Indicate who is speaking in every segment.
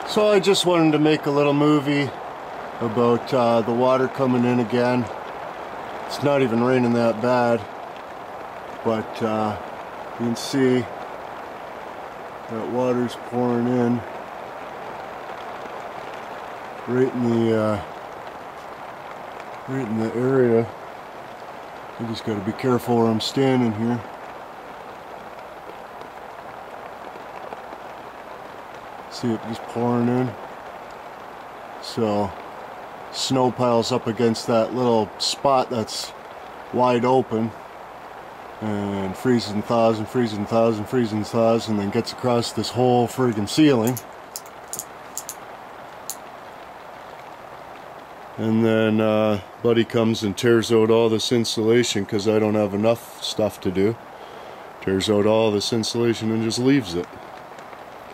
Speaker 1: So I just wanted to make a little movie about the water coming in again. It's not even raining that bad, but you can see that water's pouring in right in the area. I just got to be careful where I'm standing here. See it just pouring in. So snow piles up against that little spot that's wide open and freezes and thaws and freezes and thaws and freezes and thaws, and then gets across this whole friggin' ceiling. And then buddy comes and tears out all this insulation because I don't have enough stuff to do. Tears out all this insulation and just leaves it.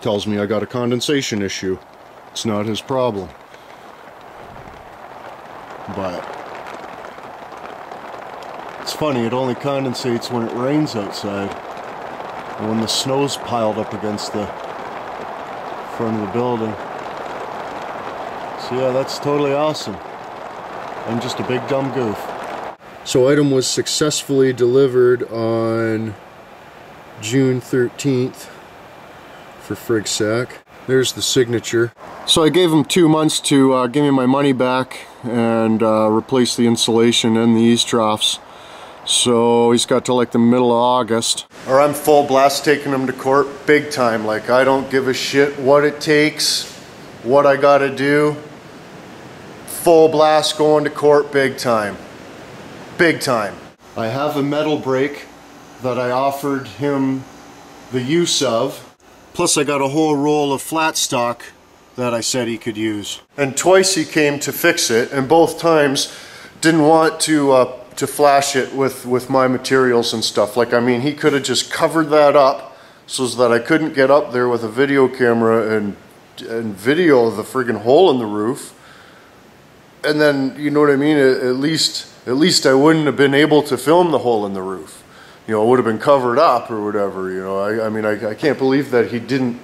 Speaker 1: Tells me I got a condensation issue. It's not his problem. But it's funny, it only condensates when it rains outside. And when the snow's piled up against the front of the building. So yeah, that's totally awesome. I'm just a big dumb goof. So item was successfully delivered on June 13th for Frigsack. There's the signature. So I gave him 2 months to give me my money back and replace the insulation and the eaves troughs. So he's got to like the middle of August. Or I'm full blast taking him to court big time. Like, I don't give a shit what it takes, what I gotta do. Full blast going to court big time. Big time. I have a metal brake that I offered him the use of. Plus I got a whole roll of flat stock that I said he could use. And twice he came to fix it, and both times didn't want to flash it with my materials and stuff. Like, I mean, he could have just covered that up so that I couldn't get up there with a video camera and video the friggin' hole in the roof. And then, you know what I mean, at least I wouldn't have been able to film the hole in the roof. You know, it would have been covered up or whatever, you know. I mean, I can't believe that he didn't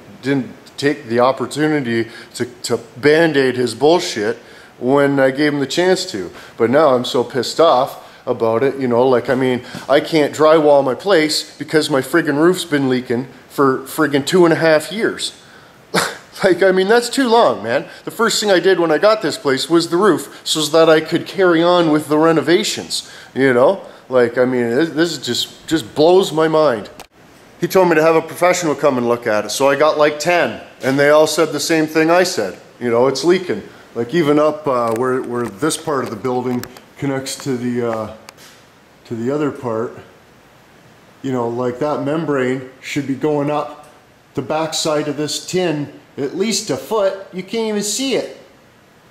Speaker 1: take the opportunity to band-aid his bullshit when I gave him the chance to. But now I'm so pissed off about it, you know, like, I mean, I can't drywall my place because my friggin' roof's been leaking for friggin' 2.5 years. Like, I mean, that's too long, man. The first thing I did when I got this place was the roof so that I could carry on with the renovations, you know? Like, I mean, this just blows my mind. He told me to have a professional come and look at it, so I got like 10, and they all said the same thing I said. You know, it's leaking. Like, even up where this part of the building connects to the other part, you know, like that membrane should be going up the back side of this tin at least a foot. You can't even see it.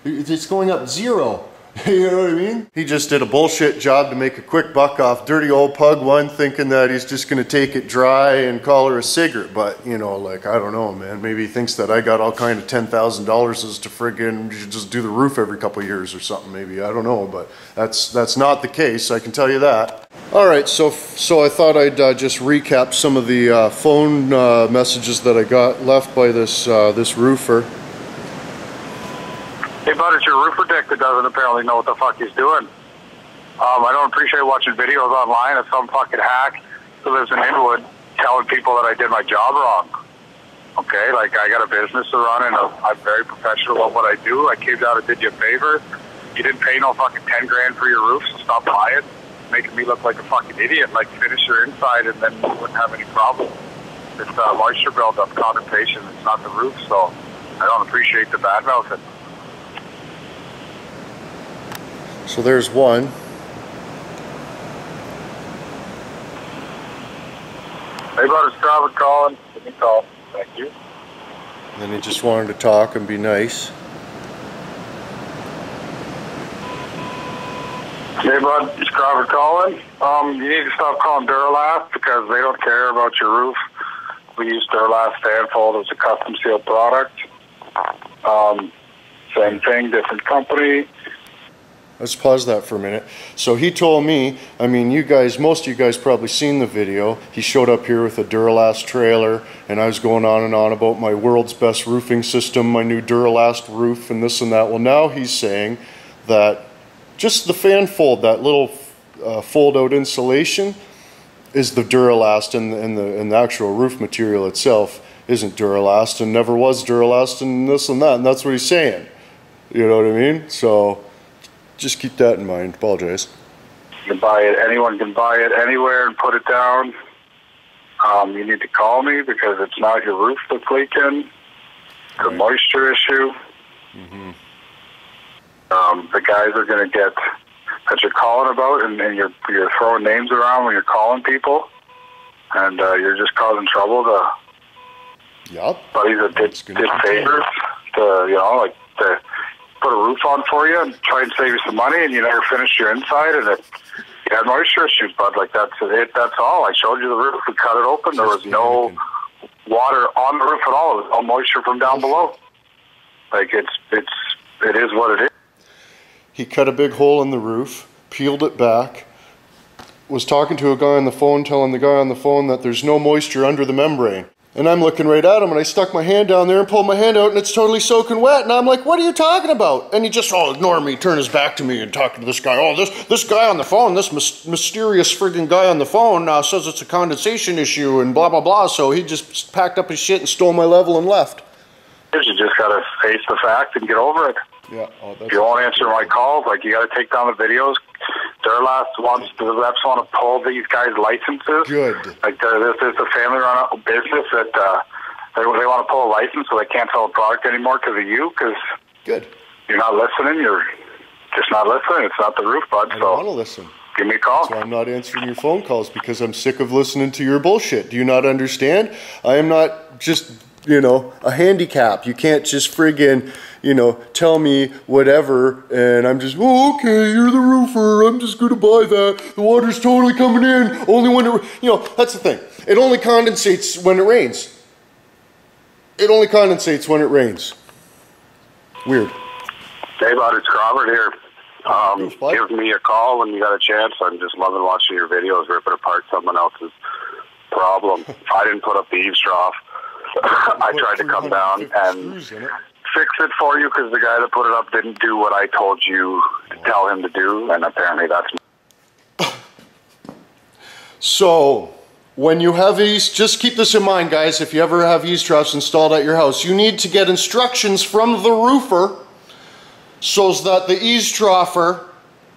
Speaker 1: It's going up 0. You know what I mean? He just did a bullshit job to make a quick buck off dirty old Pug 1, thinking that he's just gonna take it dry and call her a cigarette. But, you know, like, I don't know, man. Maybe he thinks that I got all kind of $10,000 as to friggin' just do the roof every couple of years or something, maybe. I don't know, but that's not the case, I can tell you that. Alright, so I thought I'd just recap some of the phone messages that I got left by this roofer.
Speaker 2: Hey, bud, it's your roofer dick that doesn't apparently know what the fuck he's doing. I don't appreciate watching videos online of some fucking hack who lives in Inwood telling people that I did my job wrong. Okay, like, I got a business to run and I'm very professional at what I do. I came down and did you a favor. You didn't pay no fucking 10 grand for your roof, so stop lying. Making me look like a fucking idiot. Like, finish your inside and then you wouldn't have any problem. It's moisture buildup, condensation. It's not the roof, so I don't appreciate the bad mouthing.
Speaker 1: So there's one.
Speaker 2: Hey, bud, it's Robert calling. Give me a call. Thank you.
Speaker 1: And then he just wanted to talk and be nice.
Speaker 2: Hey, bud, it's Robert calling. You need to stop calling Duralast because they don't care about your roof. We use Duralast Standfold as a custom sealed product. Same thing, different company.
Speaker 1: let's pause that for a minute. So he told me, I mean, you guys, most of you guys probably seen the video. He showed up here with a Duralast trailer, and I was going on and on about my world's best roofing system, my new Duralast roof, and this and that. Well, now he's saying that just the fan fold, that little fold-out insulation, is the Duralast, and the actual roof material itself isn't Duralast and never was Duralast and this and that, and that's what he's saying. You know what I mean? So just keep that in mind. Apologize.
Speaker 2: You can buy it. Anyone can buy it anywhere and put it down. You need to call me because it's not your roof that's leaking. It's a moisture issue.
Speaker 1: Mm-hmm.
Speaker 2: The guys are going to get that you're calling about, and you're throwing names around when you're calling people, and you're just causing trouble to buddies that did favors to, to put a roof on for you and try and save you some money, and you never finished your inside, and you had moisture issues, bud. Like, that's it. That's all. I showed you the roof. We cut it open. There was no water on the roof at all. It was all moisture from down below. Like, it is what it is.
Speaker 1: He cut a big hole in the roof, peeled it back, was talking to a guy on the phone, telling the guy on the phone that there's no moisture under the membrane. And I'm looking right at him, and I stuck my hand down there and pulled my hand out, and it's totally soaking wet. And I'm like, what are you talking about? And he just, ignore me, turn his back to me and talking to this guy. This guy on the phone, this mysterious friggin' guy on the phone says it's a condensation issue and blah, blah, blah. So he just packed up his shit and stole my level and left.
Speaker 2: You just got to face the fact and get over it.
Speaker 1: Yeah.
Speaker 2: If you won't answer my calls, you got to take down the videos. The reps want to pull these guys' licenses.
Speaker 1: Good.
Speaker 2: This is a family-run business that they want to pull a license so they can't sell a product anymore because of you. Because you're not listening. You're just not listening. It's not the roof, bud.
Speaker 1: I don't want to listen.
Speaker 2: Give me a call.
Speaker 1: That's why I'm not answering your phone calls, because I'm sick of listening to your bullshit. Do you not understand? I am not just, a handicap. You can't just friggin', tell me whatever, and I'm just, okay, you're the roofer, I'm just gonna buy that. The water's totally coming in, only when that's the thing. It only condensates when it rains. It only condensates when it rains. Weird.
Speaker 2: Hey, bud, it's Robert here. Give me a call when you got a chance. I'm just loving watching your videos, ripping apart someone else's problem. I didn't put up the eaves trough. I tried to come down and fix it for you because the guy that put it up didn't do what I told you to tell him to do, and apparently that's...
Speaker 1: So, when you have eaves, just keep this in mind, guys. If you ever have eaves troughs installed at your house, you need to get instructions from the roofer so that the eaves trougher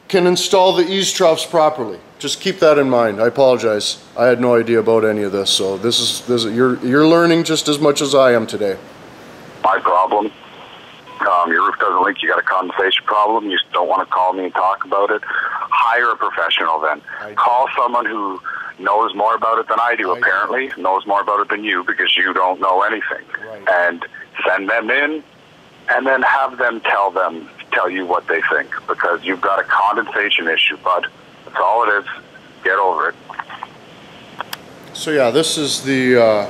Speaker 1: can install the eaves troughs properly. Just keep that in mind. I apologize. I had no idea about any of this, so this is you're learning just as much as I am today.
Speaker 2: My problem. Your roof doesn't leak. You got a condensation problem. You don't want to call me and talk about it. Hire a professional then. Call someone who knows more about it than I do, apparently. Knows more about it than you because you don't know anything.
Speaker 1: Right.
Speaker 2: And send them in and then have them tell you what they think, because you've got a condensation issue, bud. That's all it is. Get over it.
Speaker 1: So yeah, this is the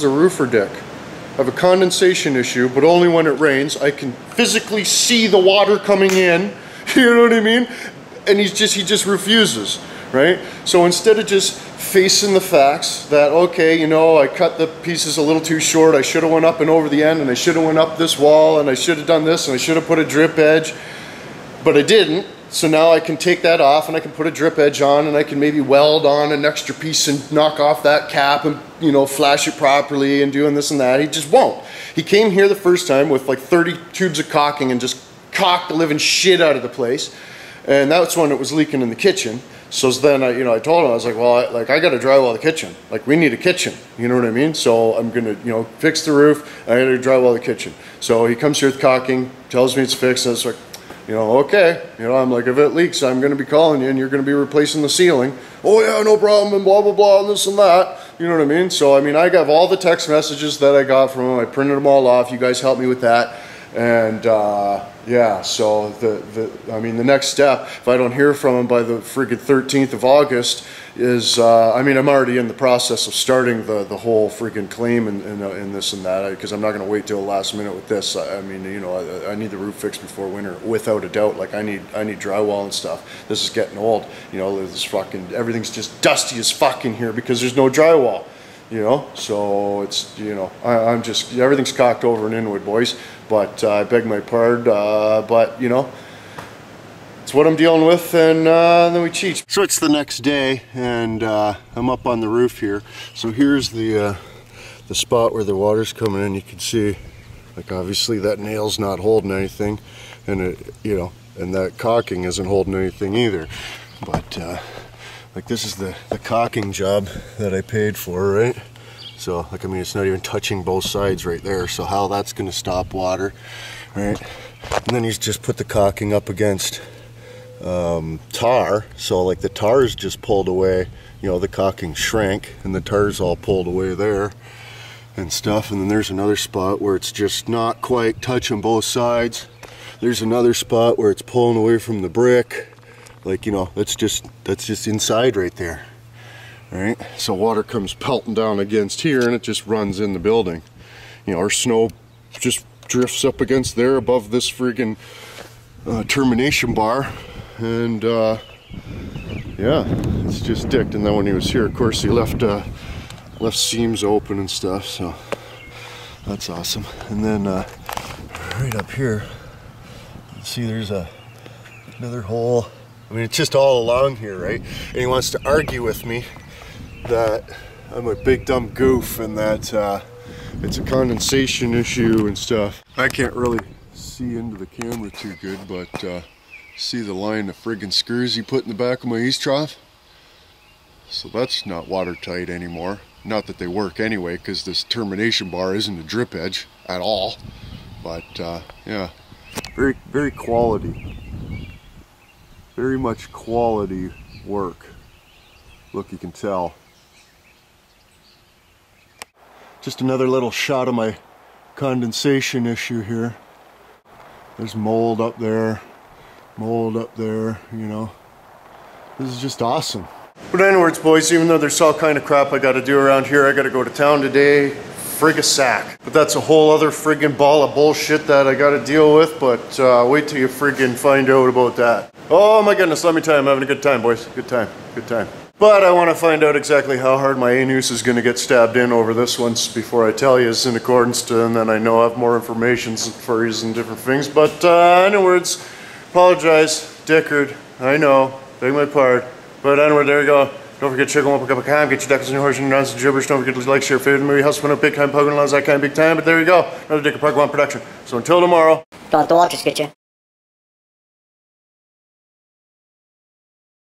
Speaker 1: roofer deck. I have a condensation issue, but only when it rains. I can physically see the water coming in. You know what I mean? And he just refuses, right? So instead of just facing the facts that, okay, I cut the pieces a little too short, I should have went up and over the end, and I should have went up this wall, and I should have done this, and I should have put a drip edge, but I didn't. So now I can take that off and I can put a drip edge on, and I can maybe weld on an extra piece and knock off that cap and, flash it properly and doing this and that. He just won't. He came here the first time with 30 tubes of caulking and just caulked the living shit out of the place. And that's when it was leaking in the kitchen. So then I told him, I was like, well, I got to drywall the kitchen. We need a kitchen. You know what I mean? So I'm going to, fix the roof. I got to drywall the kitchen. So he comes here with caulking, tells me it's fixed, and it's like, okay, I'm like, if it leaks, I'm going to be calling you, and you're going to be replacing the ceiling. Oh yeah, no problem, and blah, blah, blah, and this and that. You know what I mean? So, I got all the text messages that I got from him. I printed them all off. You guys helped me with that. And, yeah, so the next step, if I don't hear from him by the friggin' 13th of August, is, I mean, I'm already in the process of starting the whole freaking claim and this and that, because I'm not going to wait till the last minute with this. I mean, you know, I need the roof fixed before winter, without a doubt. Like, I need drywall and stuff. This is getting old. You know, this fucking, everything's just dusty as fuck in here because there's no drywall. You know, so it's, you know, I'm just, everything's cocked over in Inwood, boys. But I beg my pardon, but, you know, it's what I'm dealing with, and then we cheat. So it's the next day, and I'm up on the roof here. So here's the spot where the water's coming in. You can see, like, obviously that nail's not holding anything, and it, you know, and that caulking isn't holding anything either. But like, this is the caulking job that I paid for, right? So, like, I mean, it's not even touching both sides right there. So how that's going to stop water, right? And then he's just put the caulking up against tar. So, like, the tar is just pulled away. You know, the caulking shrank, and the tar's all pulled away there and stuff. And then there's another spot where it's just not quite touching both sides. There's another spot where it's pulling away from the brick. Like, you know, that's just inside right there. Right, so water comes pelting down against here, and it just runs in the building. You know, our snow just drifts up against there above this friggin' termination bar, and yeah, it's just dicked. And then when he was here, of course, he left seams open and stuff, so that's awesome. And then right up here, see, there's another hole. I mean, it's just all along here, right? And he wants to argue with me that I'm a big dumb goof and that it's a condensation issue and stuff. I can't really see into the camera too good, but see the line of friggin' screws he put in the back of my east trough? So that's not watertight anymore. Not that they work anyway, because this termination bar isn't a drip edge at all. But yeah, very quality. Very much quality work. Look, you can tell. Just another little shot of my condensation issue here. There's mold up there, you know. This is just awesome. But anyways, boys, even though there's all kind of crap I gotta do around here, I gotta go to town today, frig a sack. But that's a whole other friggin' ball of bullshit that I gotta deal with, but wait till you friggin' find out about that. Oh my goodness, let me tell you, I'm having a good time, boys. Good time, good time. But I want to find out exactly how hard my anus is going to get stabbed in over this one before I tell you, it's in accordance to, and then I know I have more information for you and different things. But in other words, apologize, Dickard, I know, beg my pardon. But anyway, there you go. Don't forget to check them up a cup of calm, get your ducks and your horse and your nonsense gibberish. Don't forget to like, share, favorite movie, house, put up big time, poking along that kind of big time. But there you go, another Dickard Park 1 production. So until tomorrow.
Speaker 3: Don't let the waters get you.